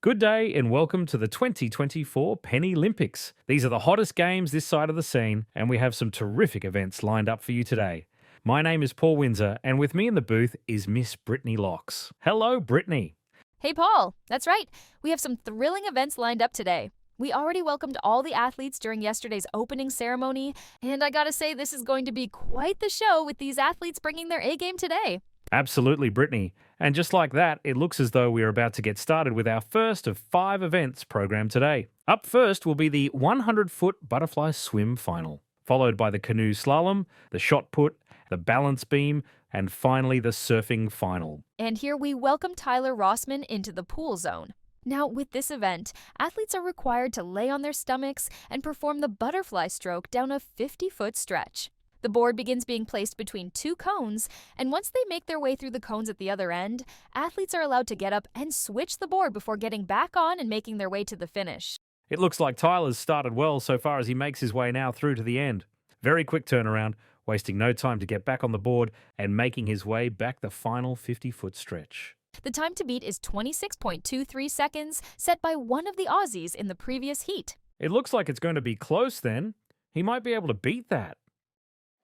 Good day and welcome to the 2024 Penny-Lympics. These are the hottest games this side of the scene, and we have some terrific events lined up for you today. My name is Paul Windsor, and with me in the booth is Miss Brittany Locks. Hello, Brittany. Hey, Paul. That's right. We have some thrilling events lined up today. We already welcomed all the athletes during yesterday's opening ceremony, and I gotta say, this is going to be quite the show with these athletes bringing their A game today. Absolutely, Brittany. And just like that, it looks as though we are about to get started with our first of 5 events programmed today. Up first will be the 100-foot butterfly swim final, followed by the canoe slalom, the shot put, the balance beam, and finally the surfing final. And here we welcome Tyler Rossman into the pool zone. Now, with this event, athletes are required to lay on their stomachs and perform the butterfly stroke down a 50-foot stretch. The board begins being placed between 2 cones, and once they make their way through the cones at the other end, athletes are allowed to get up and switch the board before getting back on and making their way to the finish. It looks like Tyler's started well so far as he makes his way now through to the end. Very quick turnaround, wasting no time to get back on the board and making his way back the final 50-foot stretch. The time to beat is 26.23 seconds, set by one of the Aussies in the previous heat. It looks like it's going to be close then. He might be able to beat that.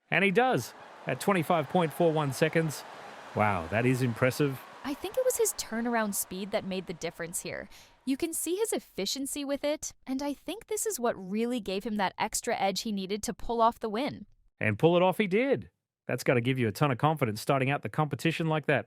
And he does, at 25.41 seconds. Wow, that is impressive. I think it was his turnaround speed that made the difference here. You can see his efficiency with it, and I think this is what really gave him that extra edge he needed to pull off the win. And pull it off he did. That's got to give you a ton of confidence starting out the competition like that.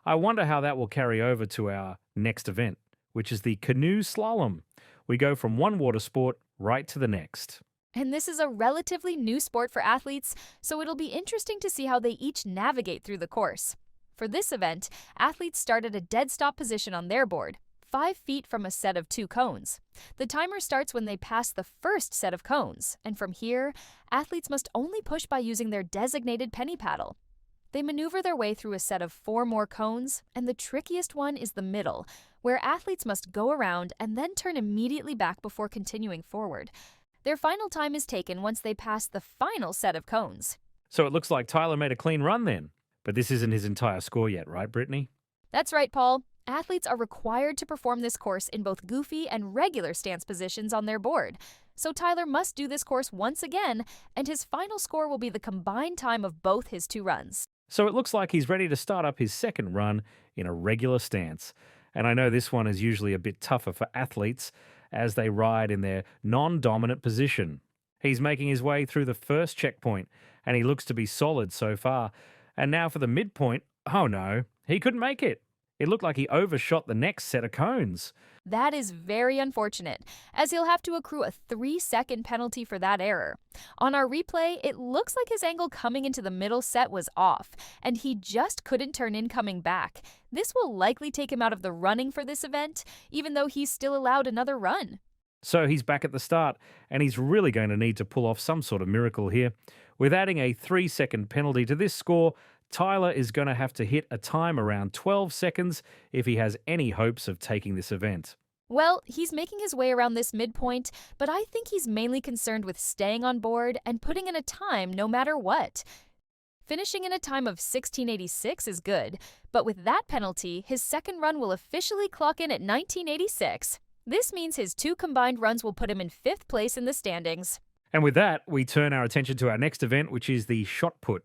I wonder how that will carry over to our next event, which is the canoe slalom. We go from one water sport right to the next. And this is a relatively new sport for athletes, so it'll be interesting to see how they each navigate through the course. For this event, athletes start at a dead stop position on their board, 5 feet from a set of 2 cones. The timer starts when they pass the first set of cones, and from here, athletes must only push by using their designated penny paddle. They maneuver their way through a set of 4 more cones, and the trickiest one is the middle, where athletes must go around and then turn immediately back before continuing forward. Their final time is taken once they pass the final set of cones. So it looks like Tyler made a clean run then. But this isn't his entire score yet, right, Brittany? That's right, Paul. Athletes are required to perform this course in both goofy and regular stance positions on their board. So Tyler must do this course once again, and his final score will be the combined time of both his 2 runs. So it looks like he's ready to start up his second run in a regular stance. And I know this one is usually a bit tougher for athletes as they ride in their non-dominant position. He's making his way through the first checkpoint, and he looks to be solid so far. And now for the midpoint, oh no, he couldn't make it. It looked like he overshot the next set of cones. That is very unfortunate, as he'll have to accrue a 3-second penalty for that error. On our replay, it looks like his angle coming into the middle set was off, and he just couldn't turn in coming back. This will likely take him out of the running for this event, even though he's still allowed another run. So he's back at the start, and he's really going to need to pull off some sort of miracle here. With adding a 3-second penalty to this score, Tyler is going to have to hit a time around 12 seconds if he has any hopes of taking this event. Well, he's making his way around this midpoint, but I think he's mainly concerned with staying on board and putting in a time no matter what. Finishing in a time of 16:86 is good, but with that penalty, his second run will officially clock in at 19:86. This means his 2 combined runs will put him in 5th place in the standings. And with that, we turn our attention to our next event, which is the shot put.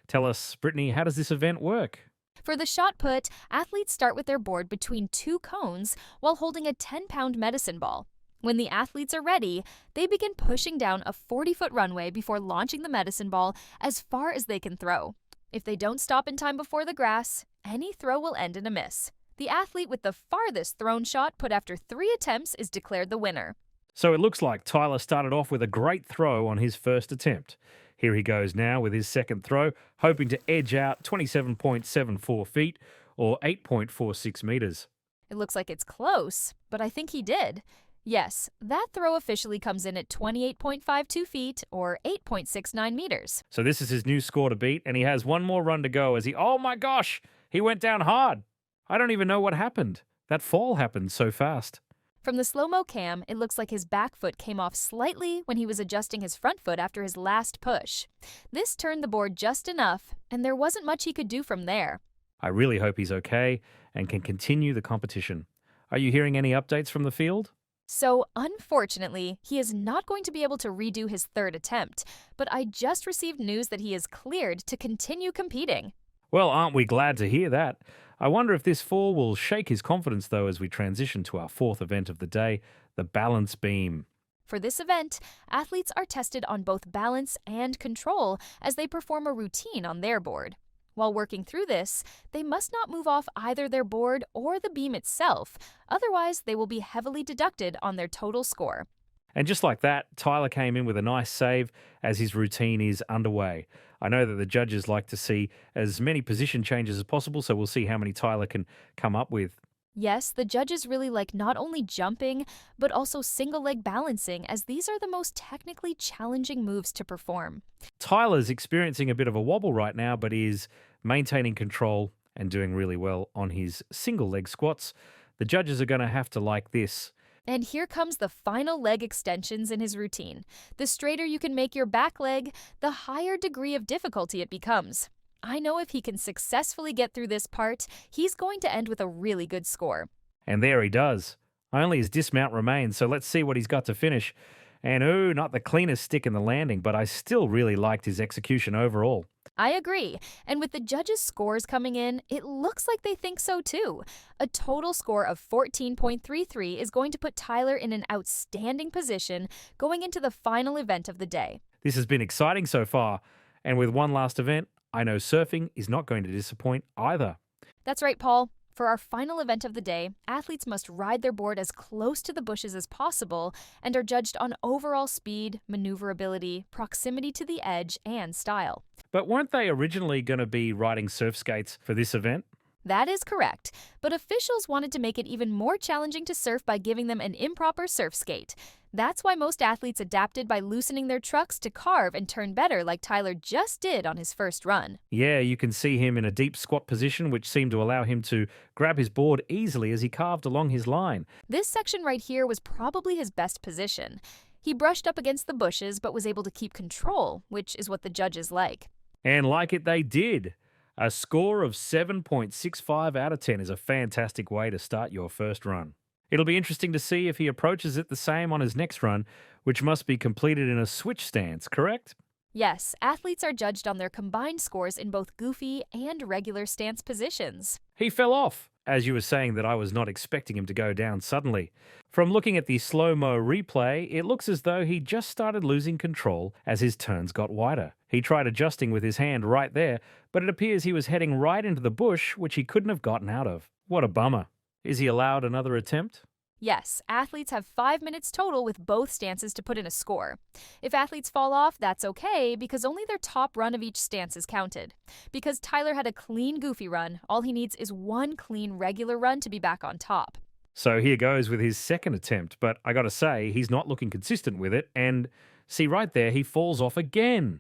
Tell us, Brittany, how does this event work? For the shot put, athletes start with their board between 2 cones while holding a 10-pound medicine ball. When the athletes are ready, they begin pushing down a 40-foot runway before launching the medicine ball as far as they can throw. If they don't stop in time before the grass, any throw will end in a miss. The athlete with the farthest thrown shot put after 3 attempts is declared the winner. So it looks like Tyler started off with a great throw on his first attempt. Here he goes now with his second throw, hoping to edge out 27.74 feet or 8.46 meters. It looks like it's close, but I think he did. Yes, that throw officially comes in at 28.52 feet or 8.69 meters. So this is his new score to beat, and he has one more run to go as oh my gosh, he went down hard. I don't even know what happened. That fall happened so fast. From the slow-mo cam, it looks like his back foot came off slightly when he was adjusting his front foot after his last push. This turned the board just enough, and there wasn't much he could do from there. I really hope he's okay and can continue the competition. Are you hearing any updates from the field? So, unfortunately, he is not going to be able to redo his third attempt, but I just received news that he is cleared to continue competing. Well, aren't we glad to hear that? I wonder if this fall will shake his confidence, though, as we transition to our fourth event of the day, the balance beam. For this event, athletes are tested on both balance and control as they perform a routine on their board. While working through this, they must not move off either their board or the beam itself, otherwise, they will be heavily deducted on their total score. And just like that, Tyler came in with a nice save as his routine is underway. I know that the judges like to see as many position changes as possible, so we'll see how many Tyler can come up with. Yes, the judges really like not only jumping, but also single leg balancing, as these are the most technically challenging moves to perform. Tyler's experiencing a bit of a wobble right now, but is maintaining control and doing really well on his single leg squats. The judges are going to have to like this. And here comes the final leg extensions in his routine. The straighter you can make your back leg, the higher degree of difficulty it becomes. I know if he can successfully get through this part, he's going to end with a really good score. And there he does. Only his dismount remains, so let's see what he's got to finish. And ooh, not the cleanest stick in the landing, but I still really liked his execution overall. I agree, and with the judges' scores coming in, it looks like they think so too. A total score of 14.33 is going to put Tyler in an outstanding position going into the final event of the day. This has been exciting so far, and with one last event, I know surfing is not going to disappoint either. That's right, Paul. For our final event of the day, athletes must ride their board as close to the bushes as possible and are judged on overall speed, maneuverability, proximity to the edge, and style. But weren't they originally going to be riding surf skates for this event? That is correct, but officials wanted to make it even more challenging to surf by giving them an improper surf skate. That's why most athletes adapted by loosening their trucks to carve and turn better, like Tyler just did on his first run. Yeah, you can see him in a deep squat position, which seemed to allow him to grab his board easily as he carved along his line. This section right here was probably his best position. He brushed up against the bushes but was able to keep control, which is what the judges like. And like it, they did. A score of 7.65 out of 10 is a fantastic way to start your first run. It'll be interesting to see if he approaches it the same on his next run, which must be completed in a switch stance, correct? Yes, athletes are judged on their combined scores in both goofy and regular stance positions. He fell off, as you were saying that I was not expecting him to go down suddenly. From looking at the slow-mo replay, it looks as though he just started losing control as his turns got wider. He tried adjusting with his hand right there, but it appears he was heading right into the bush, which he couldn't have gotten out of. What a bummer. Is he allowed another attempt? Yes, athletes have 5 minutes total with both stances to put in a score. If athletes fall off, that's okay because only their top run of each stance is counted. Because Tyler had a clean goofy run, all he needs is one clean regular run to be back on top. So here goes with his second attempt, but I gotta say, he's not looking consistent with it, and see right there, he falls off again.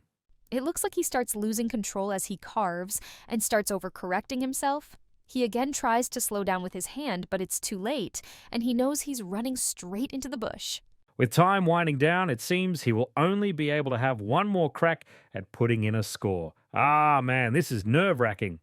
It looks like he starts losing control as he carves and starts overcorrecting himself. He again tries to slow down with his hand, but it's too late, and he knows he's running straight into the bush. With time winding down, it seems he will only be able to have one more crack at putting in a score. Ah, man, this is nerve-wracking.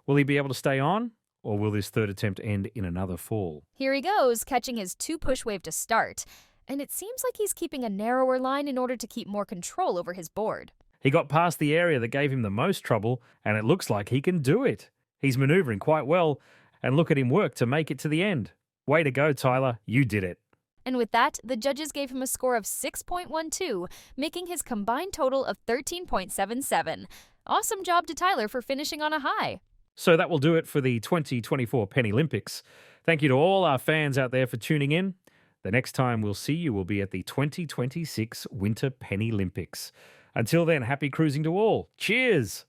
Will he be able to stay on, or will this third attempt end in another fall? Here he goes, catching his 2-push wave to start, and it seems like he's keeping a narrower line in order to keep more control over his board. He got past the area that gave him the most trouble, and it looks like he can do it. He's maneuvering quite well, and look at him work to make it to the end. Way to go, Tyler. You did it. And with that, the judges gave him a score of 6.12, making his combined total of 13.77. Awesome job to Tyler for finishing on a high. So that will do it for the 2024 PENNY-LYMPICS. Thank you to all our fans out there for tuning in. The next time we'll see you will be at the 2026 Winter PENNY-LYMPICS. Until then, happy cruising to all. Cheers!